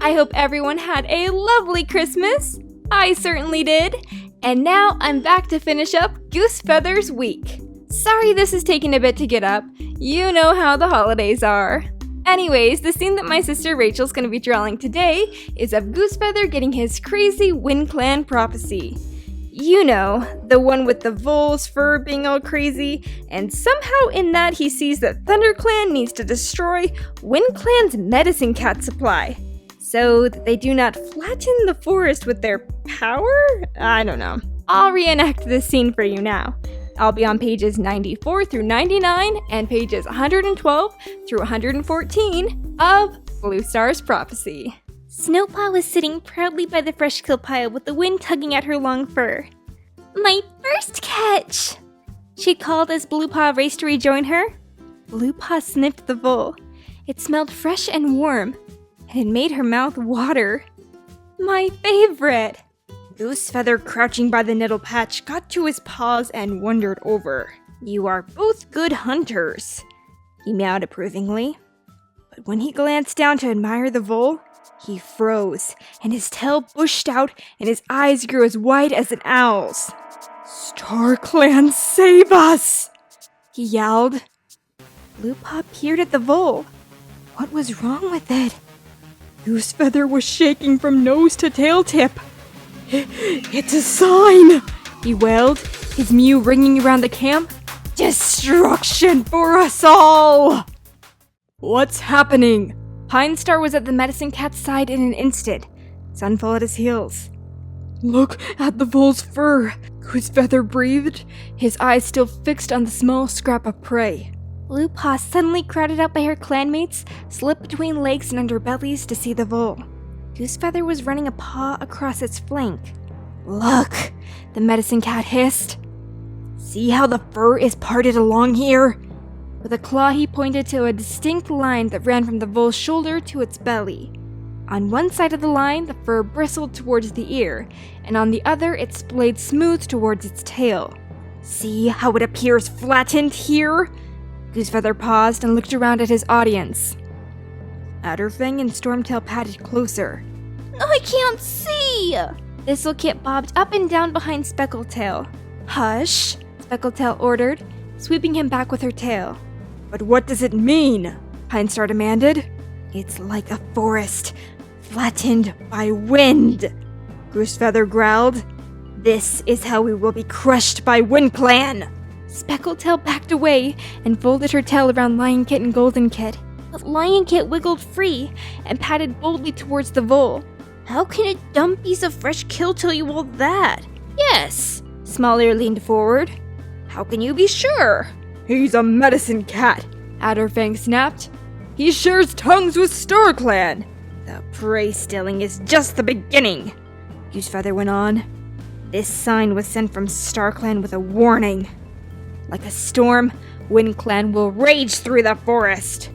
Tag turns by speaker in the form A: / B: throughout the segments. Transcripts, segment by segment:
A: I hope everyone had a lovely Christmas. I certainly did. And now I'm back to finish up Goosefeather's week. Sorry this is taking a bit to get up. You know how the holidays are. Anyways, the scene that my sister Rachel's going to be drawing today is of Goosefeather getting his crazy Wind Clan prophecy. You know, the one with the vole's fur being all crazy, and somehow in that he sees that ThunderClan needs to destroy Wind Clan's medicine cat supply, so that they do not flatten the forest with their power? I don't know. I'll reenact this scene for you now. I'll be on pages 94 through 99 and pages 112 through 114 of Blue Star's Prophecy. Snowpaw was sitting proudly by the fresh kill pile with the wind tugging at her long fur. "My first catch!" she called as Bluepaw raced to rejoin her. Bluepaw sniffed the vole. It smelled fresh and warm, and it made her mouth water. "My favorite!" Goosefeather, crouching by the nettle patch, got to his paws and wandered over. "You are both good hunters," he meowed approvingly. But when he glanced down to admire the vole, he froze, and his tail bushed out, and his eyes grew as wide as an owl's. "StarClan, save us!" he yowled. Bluepaw peered at the vole. What was wrong with it? Goosefeather was shaking from nose to tail tip. "It's a sign!" he wailed, his mew ringing around the camp. "Destruction for us all!" "What's happening?" Pine Star was at the medicine cat's side in an instant. Sun followed his heels. "Look at the vole's fur," Goosefeather breathed, his eyes still fixed on the small scrap of prey. Bluepaw, suddenly crowded up by her clanmates, slipped between legs and underbellies to see the vole. Goosefeather was running a paw across its flank. "Look," the medicine cat hissed. "See how the fur is parted along here?" With a claw, he pointed to a distinct line that ran from the vole's shoulder to its belly. On one side of the line, the fur bristled towards the ear, and on the other, it splayed smooth towards its tail. "See how it appears flattened here?" Goosefeather paused and looked around at his audience. Adderfang and Stormtail padded closer. "I can't see!" Thistlekit bobbed up and down behind Speckletail. "Hush," Speckletail ordered, sweeping him back with her tail. "But what does it mean?" Pine Star demanded. "It's like a forest, flattened by wind," Goosefeather growled. "This is how we will be crushed by Wind Clan." Speckletail backed away and folded her tail around Lionkit and Goldenkit. But Lionkit wiggled free and padded boldly towards the vole. "How can a dumb piece of fresh kill tell you all that?" "Yes," Smallear leaned forward. "How can you be sure?" "He's a medicine cat," Adderfang snapped. "He shares tongues with StarClan." "The prey stealing is just the beginning," Goosefeather went on. "This sign was sent from StarClan with a warning. Like a storm, Wind Clan will rage through the forest.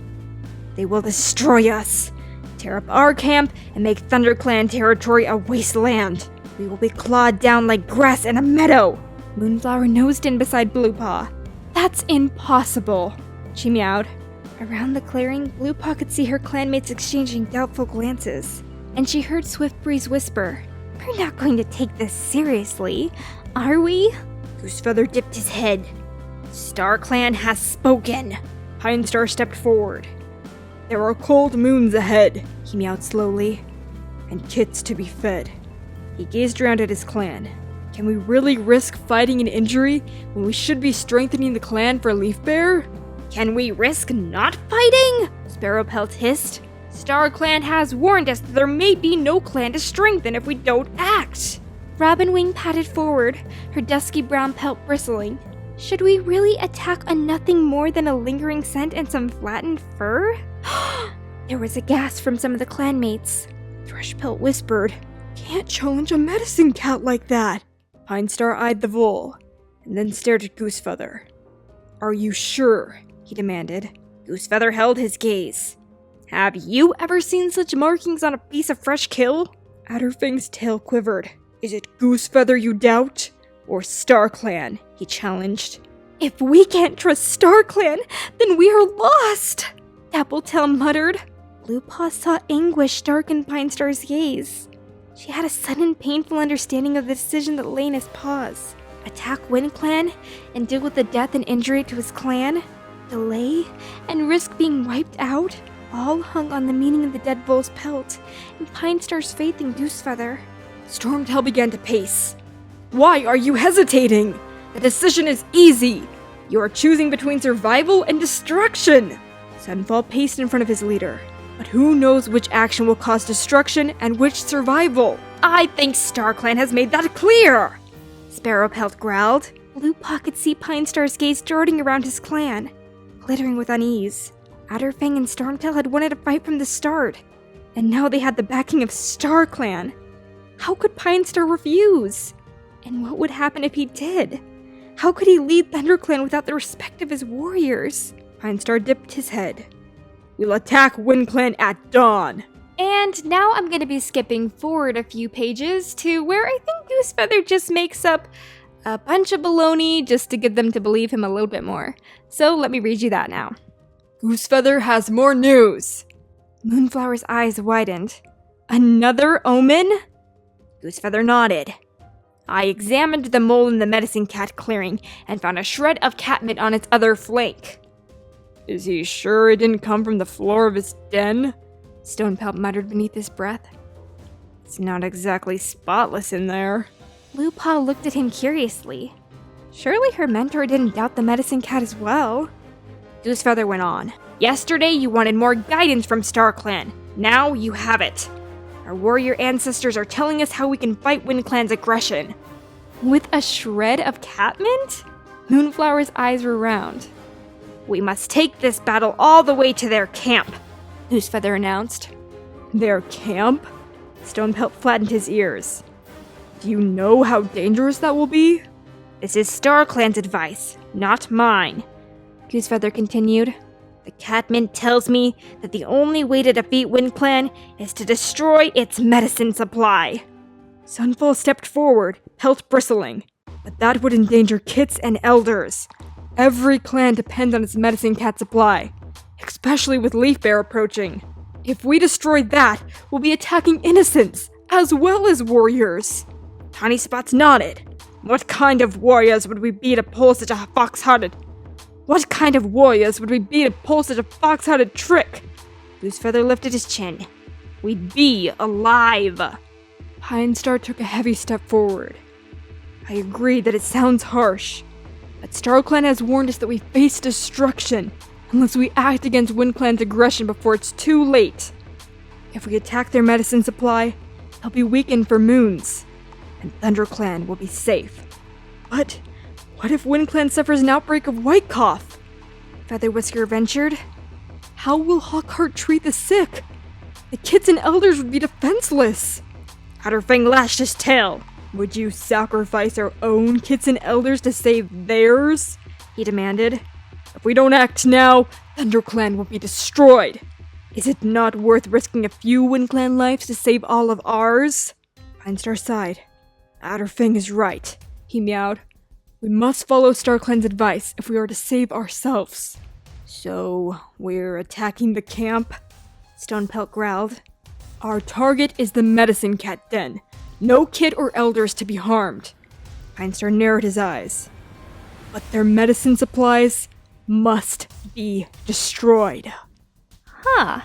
A: They will destroy us, tear up our camp, and make ThunderClan territory a wasteland. We will be clawed down like grass in a meadow." Moonflower nosed in beside Bluepaw. "That's impossible," she meowed. Around the clearing, Bluepaw could see her clanmates exchanging doubtful glances, and she heard Swiftbreeze whisper, "We're not going to take this seriously, are we?" Goosefeather dipped his head. "StarClan has spoken." Pine Star stepped forward. "There are cold moons ahead," he meowed slowly, "and kits to be fed." He gazed around at his clan. "Can we really risk fighting an injury when we should be strengthening the clan for Leafbear?" "Can we risk not fighting?" Sparrowpelt hissed. "StarClan has warned us that there may be no clan to strengthen if we don't act." Robinwing padded forward, her dusky brown pelt bristling. "Should we really attack on nothing more than a lingering scent and some flattened fur?" There was a gasp from some of the clanmates. Thrushpelt whispered, "Can't challenge a medicine cat like that." Pine Star eyed the vole, and then stared at Goosefeather. "Are you sure?" he demanded. Goosefeather held his gaze. "Have you ever seen such markings on a piece of fresh kill?" Adderfang's tail quivered. "Is it Goosefeather you doubt? Or StarClan?" he challenged. "If we can't trust StarClan, then we are lost," Dappletail muttered. Blue Paw saw anguish darken Pine Star's gaze. She had a sudden painful understanding of the decision that lay in his paws. Attack Wind Clan and deal with the death and injury to his clan? Delay and risk being wiped out? All hung on the meaning of the dead bull's pelt and Pine Star's faith in Goosefeather.
B: Stormtail began to pace. Why are you hesitating? The decision is easy. You are choosing between survival and destruction. Sunfall paced in front of his leader. But who knows which action will cause destruction and which survival? I think StarClan has made that clear!
A: Sparrowpelt growled. Blue Paw could see Pine Star's gaze darting around his clan, glittering with unease. Adderfang and Stormtail had wanted a fight from the start, and now they had the backing of StarClan. How could Pine Star refuse? And what would happen if he did? How could he lead ThunderClan without the respect of his warriors?
B: Pine Star dipped his head. We'll attack Wind Clan at dawn.
A: And now I'm going to be skipping forward a few pages to where I think Goosefeather just makes up a bunch of baloney just to get them to believe him a little bit more. So let me read you that now.
B: Goosefeather has more news.
A: Moonflower's eyes widened.
B: Another omen?
A: Goosefeather nodded. I examined the mole in the medicine cat clearing and found a shred of catmint on its other flank.
B: Is he sure it didn't come from the floor of his den?
A: Stonepelt muttered beneath his breath.
B: It's not exactly spotless in there.
A: Blue Paw looked at him curiously. Surely her mentor didn't doubt the medicine cat as well. Goosefeather went on. Yesterday you wanted more guidance from StarClan. Now you have it. Our warrior ancestors are telling us how we can fight Wind Clan's aggression. With a shred of catmint? Moonflower's eyes were round. We must take this battle all the way to their camp, Goosefeather announced.
B: Their camp? Stonepelt flattened his ears. Do you know how dangerous that will be?
A: This is StarClan's advice, not mine, Goosefeather continued. The catmint tells me that the only way to defeat Wind Clan is to destroy its medicine supply.
B: Sunfall stepped forward, pelt bristling. But that would endanger kits and elders. Every clan depends on its medicine cat supply, especially with Leaf Bear approaching. If we destroy that, we'll be attacking innocents, as well as warriors.
A: Tiny Spots nodded.
B: What kind of warriors would we be to pull such a fox-hearted trick?
A: Goosefeather lifted his chin. We'd be alive.
B: Pine Star took a heavy step forward. I agree that it sounds harsh, but StarClan has warned us that we face destruction unless we act against Wind Clan's aggression before it's too late. If we attack their medicine supply, they'll be weakened for moons, and ThunderClan will be safe. But what if Wind Clan suffers an outbreak of white cough?
A: Feather Whisker ventured.
B: How will Hawkheart treat the sick? The kids and elders would be defenseless.
A: Adderfang lashed his tail.
B: Would you sacrifice our own kids and elders to save theirs? He demanded. If we don't act now, ThunderClan will be destroyed. Is it not worth risking a few Wind Clan lives to save all of ours? Pine Star sighed. Adderfang is right, he meowed. We must follow StarClan's advice if we are to save ourselves. So, we're attacking the camp? Stonepelt growled. Our target is the medicine cat den. No kid or elders to be harmed. Pine Star narrowed his eyes. But their medicine supplies must be destroyed.
A: Huh.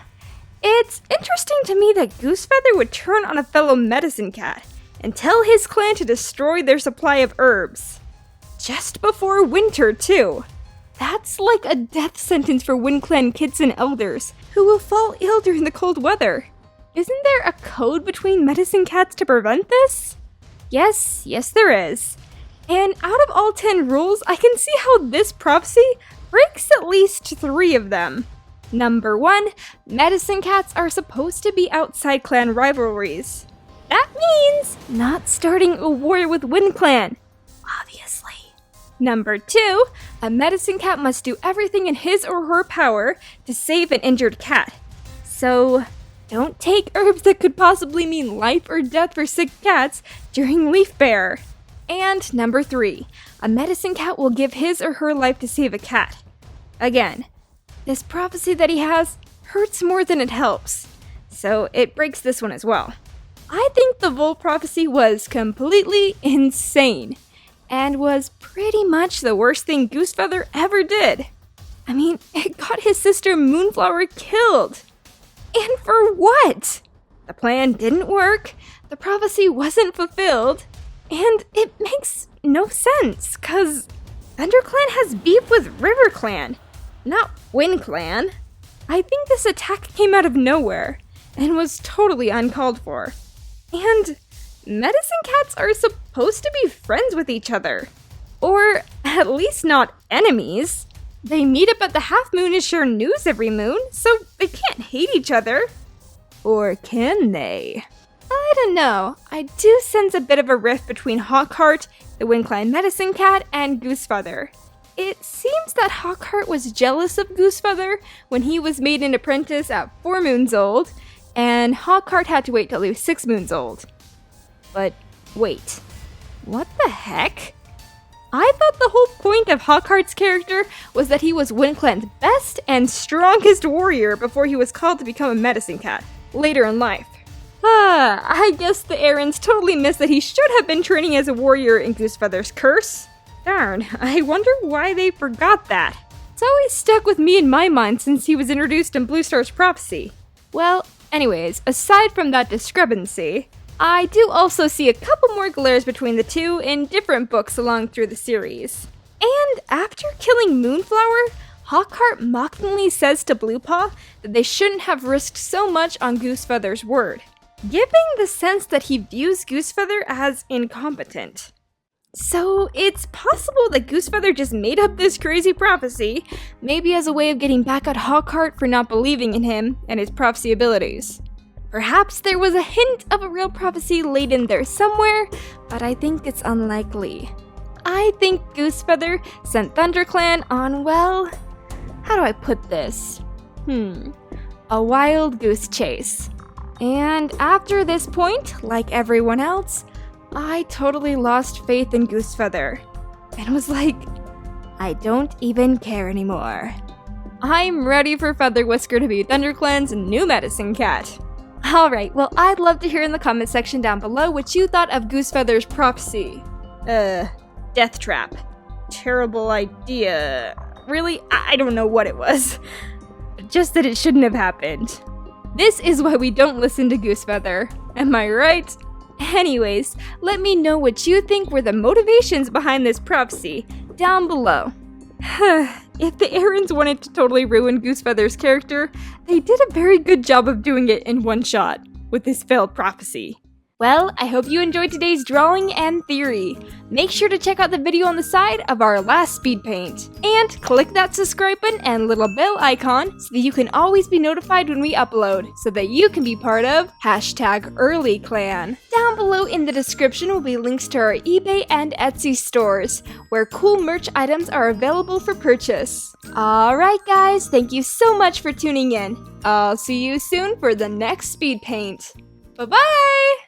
A: It's interesting to me that Goosefeather would turn on a fellow medicine cat and tell his clan to destroy their supply of herbs. Just before winter, too. That's like a death sentence for Wind Clan kids and elders who will fall ill during the cold weather. Isn't there a code between medicine cats to prevent this? Yes, there is. And out of all 10 rules, I can see how this prophecy breaks at least 3 of them. Number 1, medicine cats are supposed to be outside clan rivalries. That means not starting a war with Wind Clan, obviously. Number 2, a medicine cat must do everything in his or her power to save an injured cat. So, don't take herbs that could possibly mean life or death for sick cats during Leaf Bear. And number 3, a medicine cat will give his or her life to save a cat. Again, this prophecy that he has hurts more than it helps. So it breaks this one as well. I think the Vole prophecy was completely insane and was pretty much the worst thing Goosefeather ever did. I mean, it got his sister Moonflower killed. And for what? The plan didn't work, the prophecy wasn't fulfilled, and it makes no sense, cause ThunderClan has beef with RiverClan, not WindClan. I think this attack came out of nowhere, and was totally uncalled for. And medicine cats are supposed to be friends with each other. Or at least not enemies. They meet up at the half moon and share news every moon, so they can't hate each other. Or can they? I don't know. I do sense a bit of a rift between Hawkheart, the WindClan medicine cat, and Goosefeather. It seems that Hawkheart was jealous of Goosefeather when he was made an apprentice at 4 moons old, and Hawkheart had to wait till he was 6 moons old. But wait, what the heck? I thought the whole point of Hawkheart's character was that he was WindClan's best and strongest warrior before he was called to become a medicine cat, later in life. I guess the Errands totally missed that he should have been training as a warrior in Goosefeather's curse. Darn, I wonder why they forgot that. It's always stuck with me in my mind since he was introduced in Blue Star's prophecy. Well, anyways, aside from that discrepancy, I do also see a couple more glares between the two in different books along through the series. And after killing Moonflower, Hawkheart mockingly says to Bluepaw that they shouldn't have risked so much on Goosefeather's word, giving the sense that he views Goosefeather as incompetent. So it's possible that Goosefeather just made up this crazy prophecy, maybe as a way of getting back at Hawkheart for not believing in him and his prophecy abilities. Perhaps there was a hint of a real prophecy laid in there somewhere, but I think it's unlikely. I think Goosefeather sent ThunderClan on, well, how do I put this? A wild goose chase. And after this point, like everyone else, I totally lost faith in Goosefeather, and was like, I don't even care anymore. I'm ready for Featherwhisker to be ThunderClan's new medicine cat. Alright, well, I'd love to hear in the comment section down below what you thought of Goosefeather's prophecy. Death trap. Terrible idea. Really? I don't know what it was. Just that it shouldn't have happened. This is why we don't listen to Goosefeather. Am I right? Anyways, let me know what you think were the motivations behind this prophecy down below. If the Errands wanted to totally ruin Goosefeather's character, they did a very good job of doing it in one shot with this failed prophecy. Well, I hope you enjoyed today's drawing and theory. Make sure to check out the video on the side of our last speed paint. And click that subscribe button and little bell icon so that you can always be notified when we upload, so that you can be part of #EarlyClan. Down below in the description will be links to our eBay and Etsy stores, where cool merch items are available for purchase. Alright guys, thank you so much for tuning in. I'll see you soon for the next speed paint. Bye-bye!